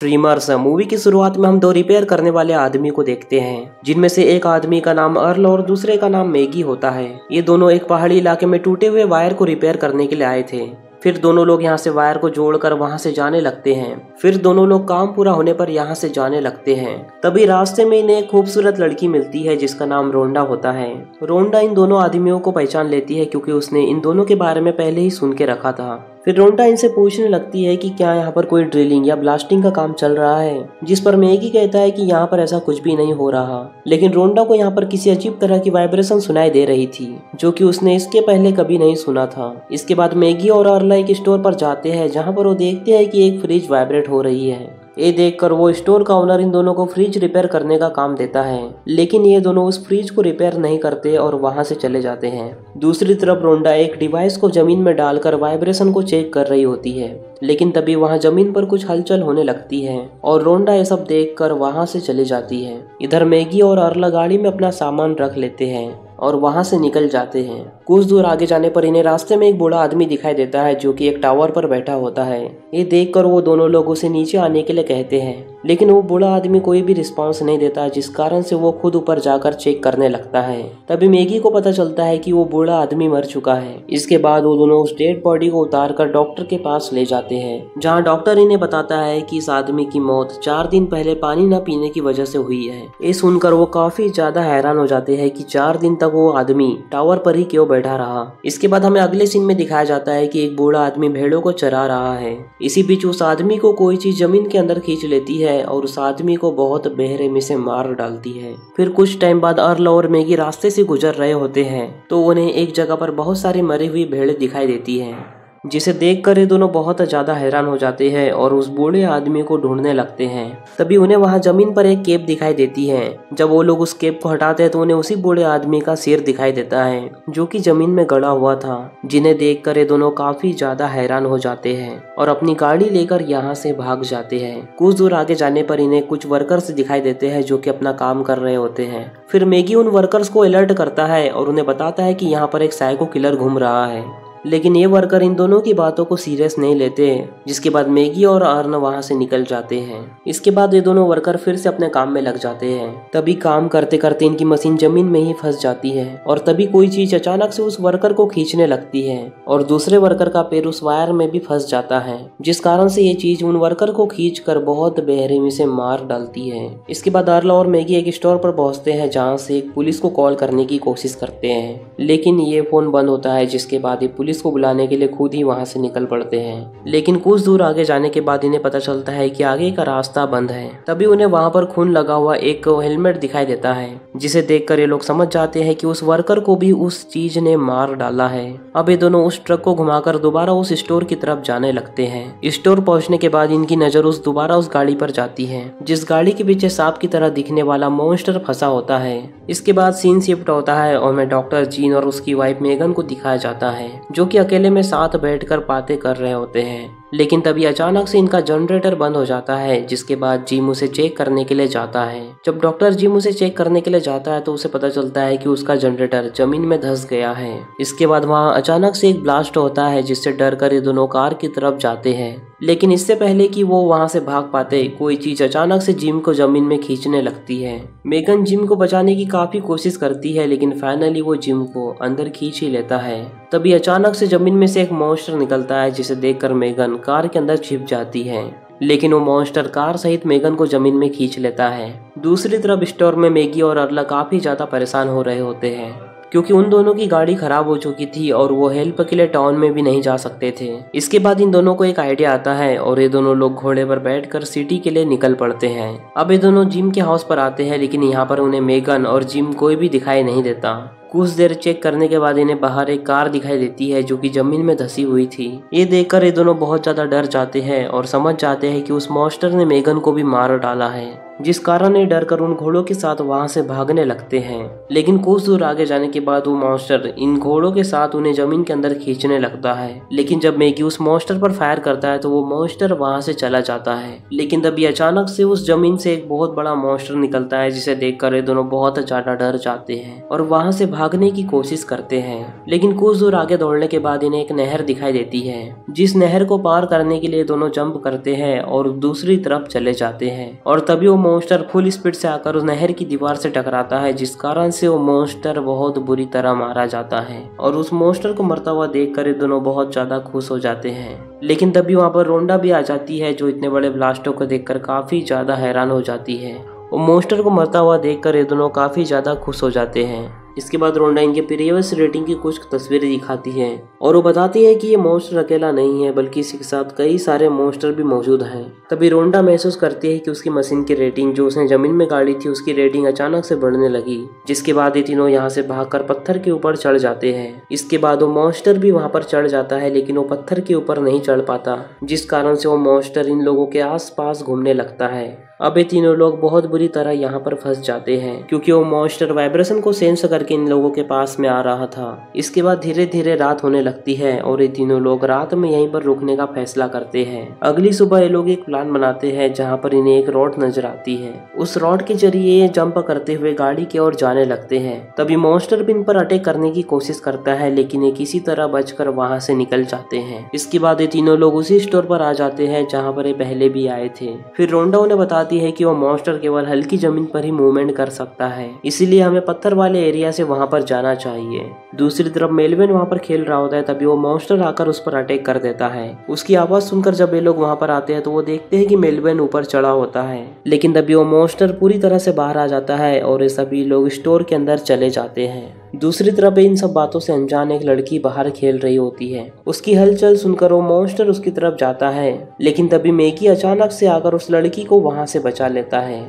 Dreamers movie की शुरुआत में हम दो रिपेयर करने वाले आदमी को देखते हैं, जिनमें से एक आदमी का नाम अर्ल और दूसरे का नाम मैगी होता है। ये दोनों एक पहाड़ी इलाके में टूटे हुए वायर को रिपेयर करने के लिए आए थे। फिर दोनों लोग यहाँ से वायर को जोड़कर वहाँ से जाने लगते हैं। फिर दोनों लोग काम पूरा होने पर यहाँ से जाने लगते हैं। तभी रास्ते में इन्हें एक खूबसूरत लड़की मिलती है जिसका नाम रोंडा होता है। रोंडा इन दोनों आदमियों को पहचान लेती है क्योंकि उसने इन दोनों के बारे में पहले ही सुन के रखा था। फिर रोंडा इनसे पूछने लगती है कि क्या यहाँ पर कोई ड्रिलिंग या ब्लास्टिंग का काम चल रहा है, जिस पर मैगी कहता है कि यहाँ पर ऐसा कुछ भी नहीं हो रहा। लेकिन रोंडा को यहाँ पर किसी अजीब तरह की वाइब्रेशन सुनाई दे रही थी जो कि उसने इसके पहले कभी नहीं सुना था। इसके बाद मैगी और अर्ला एक स्टोर पर जाते हैं जहाँ पर वो देखते हैं कि एक फ्रिज वाइब्रेट हो रही है। ये देखकर वो स्टोर का ओनर इन दोनों को फ्रिज रिपेयर करने का काम देता है, लेकिन ये दोनों उस फ्रिज को रिपेयर नहीं करते और वहां से चले जाते हैं। दूसरी तरफ रोंडा एक डिवाइस को जमीन में डालकर वाइब्रेशन को चेक कर रही होती है, लेकिन तभी वहां जमीन पर कुछ हलचल होने लगती है और रोंडा ये सब देखकर वहां से चली जाती है। इधर मैगी और अर्ला गाड़ी में अपना सामान रख लेते हैं और वहां से निकल जाते हैं। कुछ दूर आगे जाने पर इन्हें रास्ते में एक बूढ़ा आदमी दिखाई देता है जो कि एक टावर पर बैठा होता है। ये देखकर वो दोनों लोग उसे नीचे आने के लिए कहते हैं, लेकिन वो बूढ़ा आदमी कोई भी रिस्पांस नहीं देता, जिस कारण से वो खुद ऊपर जाकर चेक करने लगता है। तभी मैगी को पता चलता है कि वो बूढ़ा आदमी मर चुका है। इसके बाद वो दोनों उस डेड बॉडी को उतारकर डॉक्टर के पास ले जाते हैं, जहाँ डॉक्टर इन्हें बताता है कि इस आदमी की मौत 4 दिन पहले पानी न पीने की वजह से हुई है। ये सुनकर वो काफी ज्यादा हैरान हो जाते हैं कि 4 दिन तक वो आदमी टावर पर ही क्यों बैठा रहा। इसके बाद हमें अगले सीन में दिखाया जाता है कि एक बूढ़ा आदमी भेड़ों को चरा रहा है। इसी बीच उस आदमी को कोई चीज जमीन के अंदर खींच लेती है और उस आदमी को बहुत बेरहमी से मार डालती है। फिर कुछ टाइम बाद अर्ल और मैगी रास्ते से गुजर रहे होते हैं तो उन्हें एक जगह पर बहुत सारी मरी हुई भेड़ें दिखाई देती हैं, जिसे देखकर ये दोनों बहुत ज्यादा हैरान हो जाते हैं और उस बूढ़े आदमी को ढूंढने लगते हैं। तभी उन्हें वहां जमीन पर एक केप दिखाई देती है। जब वो लोग उस केप को हटाते हैं तो उन्हें उसी बूढ़े आदमी का सिर दिखाई देता है जो कि जमीन में गड़ा हुआ था, जिन्हें देखकर ये दोनों काफी ज्यादा हैरान हो जाते हैं और अपनी गाड़ी लेकर यहाँ से भाग जाते हैं। कुछ दूर आगे जाने पर इन्हें कुछ वर्कर्स दिखाई देते हैं जो कि अपना काम कर रहे होते हैं। फिर मैगी उन वर्कर्स को अलर्ट करता है और उन्हें बताता है कि यहाँ पर एक साइको किलर घूम रहा है, लेकिन ये वर्कर इन दोनों की बातों को सीरियस नहीं लेते। जिसके बाद मैगी और अर्न वहां से निकल जाते हैं। इसके बाद ये दोनों वर्कर फिर से अपने काम में लग जाते हैं। तभी काम करते करते इनकी मशीन जमीन में ही फंस जाती है और तभी कोई चीज अचानक से उस वर्कर को खींचने लगती है और दूसरे वर्कर का पैर उस वायर में भी फंस जाता है, जिस कारण से ये चीज उन वर्कर को खींच कर बहुत बेरहमी से मार डालती है। इसके बाद अर्ला और मैगी एक स्टोर पर पहुंचते हैं जहाँ से एक पुलिस को कॉल करने की कोशिश करते हैं, लेकिन ये फोन बंद होता है। जिसके बाद ये पुलिस को बुलाने के लिए खुद ही वहां से निकल पड़ते हैं, लेकिन कुछ दूर आगे जाने के बाद इन्हें पता चलता है कि आगे का रास्ता बंद है। तभी उन्हें वहां पर खून लगा हुआ एक हेलमेट दिखाई देता है, जिसे देखकर ये लोग समझ जाते हैं कि उस वर्कर को भी उस चीज ने मार डाला है। अब ये दोनों उस ट्रक को घुमाकर दोबारा उस स्टोर की तरफ जाने लगते हैं। स्टोर पहुंचने के बाद इनकी नजर दोबारा उस गाड़ी पर जाती है, जिस गाड़ी के पीछे सांप की तरह दिखने वाला मॉन्स्टर फंसा होता है। इसके बाद सीन शिफ्ट होता है और हमें डॉक्टर जीन और उसकी वाइफ मेगन को दिखाया जाता है जो कि अकेले में साथ बैठकर बातें कर रहे होते हैं। लेकिन तभी अचानक से इनका जनरेटर बंद हो जाता है, जिसके बाद जिम उसे चेक करने के लिए जाता है। जब डॉक्टर जिम उसे चेक करने के लिए जाता है तो उसे पता चलता है कि उसका जनरेटर जमीन में धंस गया है। इसके बाद वहां अचानक से एक ब्लास्ट होता है, जिससे डर कर ये दोनों कार की तरफ जाते हैं। लेकिन इससे पहले कि वो वहां से भाग पाते, कोई चीज अचानक से जिम को जमीन में खींचने लगती है। मेगन जिम को बचाने की काफी कोशिश करती है, लेकिन फाइनली वो जिम को अंदर खींच ही लेता है। तभी अचानक से जमीन में से एक मॉन्स्टर निकलता है, जिसे देखकर मेगन कार के अंदर छिप जाती है, लेकिन वो मॉन्स्टर कार सहित मेगन को जमीन में खींच लेता है। दूसरी तरफ स्टोर में मैगी और अर्ला काफी ज्यादा परेशान हो रहे होते हैं क्योंकि उन दोनों की गाड़ी खराब हो चुकी थी और वो हेल्प के लिए टाउन में भी नहीं जा सकते थे। इसके बाद इन दोनों को एक आइडिया आता है और ये दोनों लोग घोड़े पर बैठकर सिटी के लिए निकल पड़ते हैं। अब ये दोनों जिम के हाउस पर आते हैं, लेकिन यहाँ पर उन्हें मेगन और जिम कोई भी दिखाई नहीं देता। कुछ देर चेक करने के बाद इन्हें बाहर एक कार दिखाई देती है जो कि जमीन में धसी हुई थी। ये देखकर ये दोनों बहुत ज्यादा डर जाते हैं और समझ जाते हैं कि उस मॉन्स्टर ने मेगन को भी मार डाला है। जिस कारण ये डर कर उन घोड़ों के साथ वहां से भागने लगते हैं। लेकिन कुछ दूर आगे जाने के बाद वो मॉन्स्टर इन घोड़ों के साथ उन्हें जमीन के अंदर खींचने लगता है। लेकिन जब मैगी उस मॉन्स्टर पर फायर करता है तो वो मॉन्स्टर वहां से चला जाता है। लेकिन तभी अचानक से उस जमीन से एक बहुत बड़ा मॉन्स्टर निकलता है, जिसे देखकर ये दोनों बहुत ज्यादा डर जाते हैं और वहां से भागने की कोशिश करते हैं। लेकिन कुछ दूर आगे दौड़ने के बाद इन्हें एक नहर दिखाई देती है, जिस नहर को पार करने के लिए दोनों जंप करते हैं और दूसरी तरफ चले जाते हैं। और तभी वो मॉन्स्टर फुल स्पीड से आकर उस नहर की दीवार से टकराता है, जिस कारण से वो मॉन्स्टर बहुत बुरी तरह मारा जाता है। और उस मॉन्स्टर को मरता हुआ देखकर ये दोनों बहुत ज्यादा खुश हो जाते हैं। लेकिन तभी वहाँ पर रोंडा भी आ जाती है, जो इतने बड़े ब्लास्टो को देखकर काफी ज्यादा हैरान हो जाती है। वो मॉन्स्टर को मरता हुआ देखकर ये दोनों काफी ज्यादा खुश हो जाते हैं। इसके बाद रोंडा इनके प्रीवियस रेटिंग की कुछ तस्वीरें दिखाती है और वो बताती है कि ये मॉन्स्टर अकेला नहीं है, बल्कि इसके साथ कई सारे मॉन्स्टर भी मौजूद हैं। तभी रोंडा महसूस करती है कि उसकी मशीन की रेटिंग जो उसने जमीन में गाड़ी थी, उसकी रेटिंग अचानक से बढ़ने लगी। जिसके बाद ये तीनों यहाँ से भागकर पत्थर के ऊपर चढ़ जाते हैं। इसके बाद वो मॉन्स्टर भी वहाँ पर चढ़ जाता है, लेकिन वो पत्थर के ऊपर नहीं चढ़ पाता, जिस कारण से वो मॉन्स्टर इन लोगों के आस पास घूमने लगता है। अब ये तीनों लोग बहुत बुरी तरह यहाँ पर फंस जाते हैं, क्योंकि वो मॉन्स्टर वाइब्रेशन को सेंस करके इन लोगों के पास में आ रहा था। इसके बाद धीरे धीरे रात होने लगती है और ये तीनों लोग रात में यहीं पर रुकने का फैसला करते हैं। अगली सुबह ये लोग एक प्लान बनाते हैं, जहाँ पर इन्हें एक रॉड नजर आती है। उस रॉड के जरिए ये जंप करते हुए गाड़ी की ओर जाने लगते हैं। तभी मॉन्स्टर भी इन पर अटैक करने की कोशिश करता है, लेकिन ये किसी तरह बचकर वहाँ से निकल जाते हैं। इसके बाद ये तीनों लोग उसी स्टोर पर आ जाते हैं जहाँ पर ये पहले भी आए थे। फिर रोंडा उन्हें बताती है कि वो मॉन्स्टर केवल हल्की जमीन पर ही मूवमेंट कर सकता है, इसीलिए हमें पत्थर वाले एरिया से वहां पर जाना चाहिए। दूसरी तरफ मेलविन वहां पर खेल रहा होता है, तभी वो मॉन्स्टर आकर उस पर अटैक कर देता है। उसकी आवाज सुनकर जब ये लोग वहां पर आते हैं तो वो देखते हैं कि मेलविन ऊपर चढ़ा होता है। लेकिन तभी वो मॉन्स्टर पूरी तरह से बाहर आ जाता है और ये सभी लोग स्टोर के अंदर चले जाते हैं। दूसरी तरफ इन सब बातों से अनजान एक लड़की बाहर खेल रही होती है। उसकी हलचल सुनकर वो मॉन्स्टर उसकी तरफ जाता है, लेकिन तभी मैगी अचानक से आकर उस लड़की को वहां से बचा लेता है।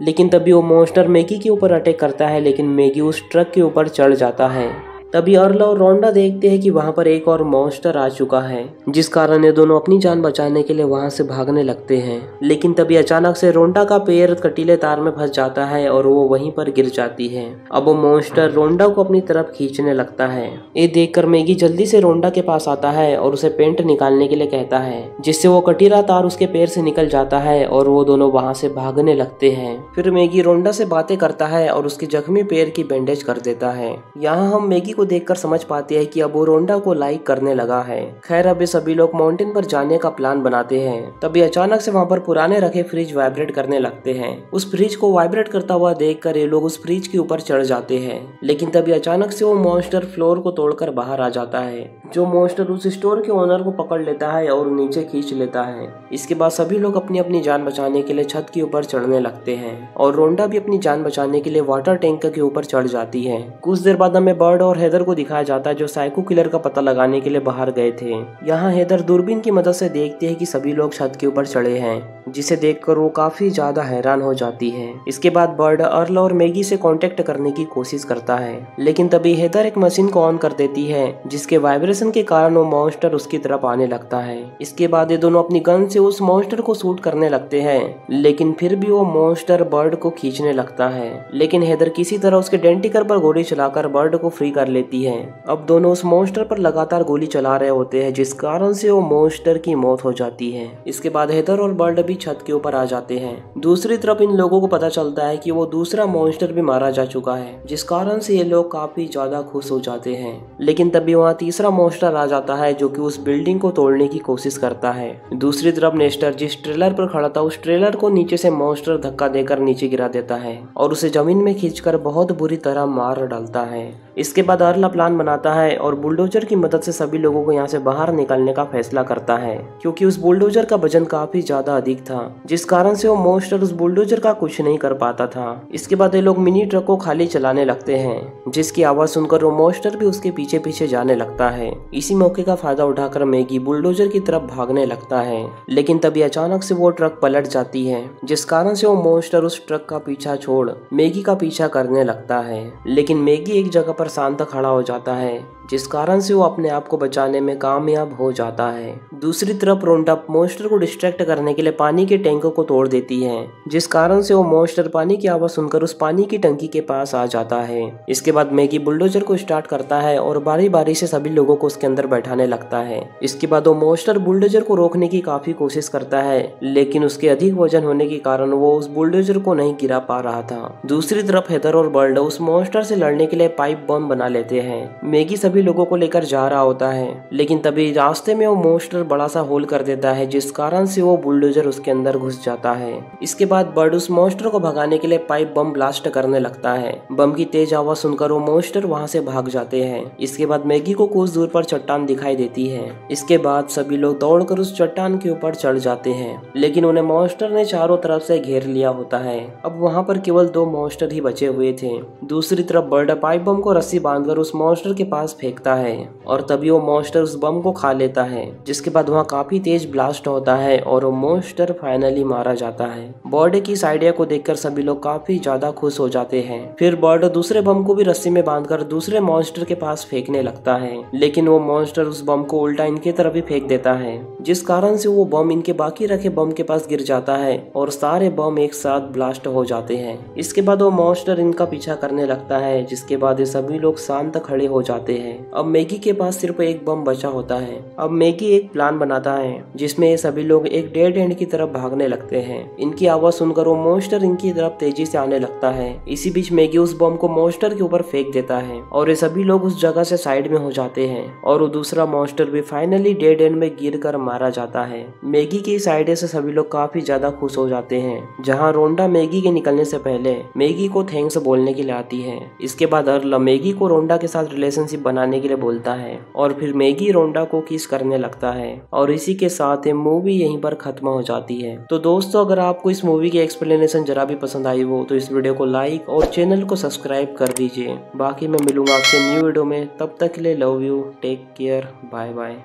लेकिन तभी वो मॉन्स्टर मैगी के ऊपर अटैक करता है, लेकिन मैगी उस ट्रक के ऊपर चढ़ जाता है। तभी अर्ल और रोंडा देखते हैं कि वहां पर एक और मॉन्स्टर आ चुका है, जिस कारण ये दोनों अपनी जान बचाने के लिए वहां से भागने लगते हैं। लेकिन तभी अचानक से रोंडा का पैर कटीले तार में फंस जाता है और वो वहीं पर गिर जाती है। अब वो मॉन्स्टर रोंडा को अपनी तरफ खींचने लगता है। ये देखकर मैगी जल्दी से रोंडा के पास आता है और उसे पेंट निकालने के लिए कहता है, जिससे वो कटीला तार उसके पैर से निकल जाता है और वो दोनों वहां से भागने लगते हैं। फिर मैगी रोंडा से बातें करता है और उसके जख्मी पैर की बैंडेज कर देता है। यहाँ हम मैगी को देखकर समझ पाते हैं कि अब वो रोंडा को लाइक करने लगा है। खैर अब ये सभी लोग माउंटेन पर जाने का प्लान बनाते हैं। तभी अचानक से वहाँ पर पुराने रखे फ्रिज वाइब्रेट करने लगते हैं। उस फ्रिज को वाइब्रेट करता हुआ देखकर ये लोग उस फ्रिज के ऊपर चढ़ जाते हैं। लेकिन तभी अचानक से वो मॉन्स्टर फ्लोर को तोड़कर बाहर आ जाता है। जो मॉन्स्टर उस स्टोर के ओनर को पकड़ लेता है और नीचे खींच लेता है। इसके बाद सभी लोग अपनी अपनी जान बचाने के लिए छत के ऊपर चढ़ने लगते हैं और रोंडा भी अपनी जान बचाने के लिए वाटर टैंक के ऊपर चढ़ जाती है। कुछ देर बाद हमें बर्ड और हेदर को दिखाया जाता है, जो साइको किलर का पता लगाने के लिए बाहर गए थे। यहाँ हेदर दूरबीन की मदद से देखती है कि सभी लोग छत के ऊपर चढ़े हैं, जिसे देखकर वो काफी ज्यादा हैरान हो जाती है। इसके बाद बर्ड अर्ल और मैगी से कांटेक्ट करने की कोशिश करता है, लेकिन तभी हेदर एक मशीन को ऑन कर देती है, जिसके वाइब्रेशन के कारण वो मॉन्स्टर उसकी तरफ आने लगता है। इसके बाद ये दोनों अपनी गन से उस मॉन्स्टर को शूट करने लगते हैं, लेकिन फिर भी वो मॉन्स्टर बर्ड को खींचने लगता है। लेकिन हेदर किसी तरह उसके डेंटिकल पर गोली चलाकर बर्ड को फ्री कर लेती है। अब दोनों उस मॉन्स्टर पर लगातार गोली चला रहे होते हैं, जिस कारण से वो मॉन्स्टर की मौत हो जाती है। इसके बाद हेदर और बर्ड भी छत के ऊपर आ जाते हैं। दूसरी तरफ इन लोगों को पता चलता है कि वो दूसरा मॉन्स्टर भी मारा जा चुका है, जिस कारण से ये लोग काफी ज्यादा खुश हो जाते हैं। लेकिन तभी वहाँ तीसरा मॉन्स्टर आ जाता है, जो कि उस बिल्डिंग को तोड़ने की कोशिश करता है। दूसरी तरफ नेस्टर जिस ट्रेलर पर खड़ा था, उस ट्रेलर को नीचे से मॉन्स्टर धक्का देकर नीचे गिरा देता है और उसे जमीन में खींचकर बहुत बुरी तरह मार डालता है। इसके बाद अर्ल प्लान बनाता है और बुलडोजर की मदद से सभी लोगों को यहाँ से बाहर निकलने का फैसला करता है, क्योंकि उस बुलडोजर का वजन काफी ज्यादा अधिक था, जिस कारण से वो मॉन्स्टर उस बुलडोजर का कुछ नहीं कर पाता था। इसके बाद ये लोग मिनी ट्रक को खाली चलाने लगते हैं, जिसकी आवाज सुनकर वो मॉन्स्टर भी उसके पीछे पीछे जाने लगता है। इसी मौके का फायदा उठाकर मैगी बुलडोजर की तरफ भागने लगता है, लेकिन तभी अचानक से वो ट्रक पलट जाती है, जिस कारण से वो मॉन्स्टर उस ट्रक का पीछा छोड़ मैगी का पीछा करने लगता है। लेकिन मैगी एक जगह पर शांत खड़ा हो जाता है, जिस कारण से वो अपने आप को बचाने में कामयाब हो जाता है। दूसरी तरफ रोंडा मॉन्स्टर को डिस्ट्रैक्ट करने के लिए पानी के टैंकों को तोड़ देती है, जिस कारण से वो मॉन्स्टर पानी की आवाज सुनकर उस पानी की टंकी के पास आ जाता है। इसके बाद मैगी बुलडोजर को स्टार्ट करता है और बारी बारी से सभी लोगों को उसके अंदर बैठाने लगता है। इसके बाद वो मॉन्स्टर बुलडोजर को रोकने की काफी कोशिश करता है, लेकिन उसके अधिक वजन होने के कारण वो उस बुलडोजर को नहीं गिरा पा रहा था। दूसरी तरफ हेदर और बर्ड उस मॉन्स्टर से लड़ने के लिए पाइप बम बना लेते हैं। मैगी सभी लोगों को लेकर जा रहा होता है, लेकिन तभी रास्ते में वो मॉन्स्टर बड़ा सा होल कर देता है, जिस कारण से वो बुलडोजर उसके अंदर घुस जाता है। इसके बाद बर्ड उस मॉन्स्टर को भगाने के लिए पाइप बम ब्लास्ट करने लगता है। बम की तेज आवाज सुनकर वो मॉन्स्टर वहां से भाग जाते हैं। इसके बाद मैगी को कुछ दूर पर चट्टान दिखाई देती है। इसके बाद सभी लोग दौड़कर उस चट्टान के ऊपर चढ़ जाते हैं, लेकिन उन्हें मॉन्स्टर ने चारों तरफ से घेर लिया होता है। अब वहाँ पर केवल 2 मॉन्स्टर ही बचे हुए थे। दूसरी तरफ बर्ड पाइप बम को रस्सी बांधकर उस मॉन्स्टर के पास फेंकता है और तभी वो मॉन्स्टर उस बम को खा लेता है, जिसके बाद वहाँ काफी तेज ब्लास्ट होता है और वो मॉन्स्टर फाइनली मारा जाता है। बर्ड की इस आइडिया को देखकर सभी लोग काफी ज्यादा खुश हो जाते हैं। फिर बर्ड दूसरे बम को भी रस्सी में बांधकर दूसरे मॉन्स्टर के पास फेंकने लगता है, लेकिन वो मॉन्स्टर उस बम को उल्टा इनके तरफ ही फेंक देता है, जिस कारण से वो बम इनके बाकी रखे बम के पास गिर जाता है और सारे बम एक साथ ब्लास्ट हो जाते हैं। इसके बाद वो मॉन्स्टर इनका पीछा करने लगता है, जिसके बाद ये सभी लोग शांत खड़े हो जाते हैं। अब मैगी के पास सिर्फ एक बम बचा होता है। अब मैगी एक प्लान बनाता है, जिसमें ये सभी लोग एक डेड एंड की तरफ भागने लगते हैं। इनकी आवाज सुनकर वो मॉन्स्टर इनकी तरफ तेजी से आने लगता है। इसी बीच मैगी उस बम को मॉन्स्टर के ऊपर फेंक देता है और ये सभी लोग उस जगह से साइड में हो जाते हैं और वो दूसरा मॉन्स्टर भी फाइनली डेड एंड में गिरकर मारा जाता है। मैगी की इस आइडिया से सभी लोग काफी ज्यादा खुश हो जाते हैं, जहाँ रोंडा मैगी के निकलने से पहले मैगी को थैंक्स बोलने के लिए आती है। इसके बाद अर्ल मैगी को रोंडा के साथ रिलेशनशिप बनाने के लिए बोलता है और फिर मैगी रोंडा को किस करने लगता है और इसी के साथ ये मूवी यहीं पर खत्म हो जाती है। तो दोस्तों, अगर आपको इस मूवी की एक्सप्लेनेशन जरा भी पसंद आई हो तो इस वीडियो को लाइक और चैनल को सब्सक्राइब कर दीजिए। बाकी मैं मिलूंगा आपसे न्यू वीडियो में, तब तक के लिए love you, take care, bye bye.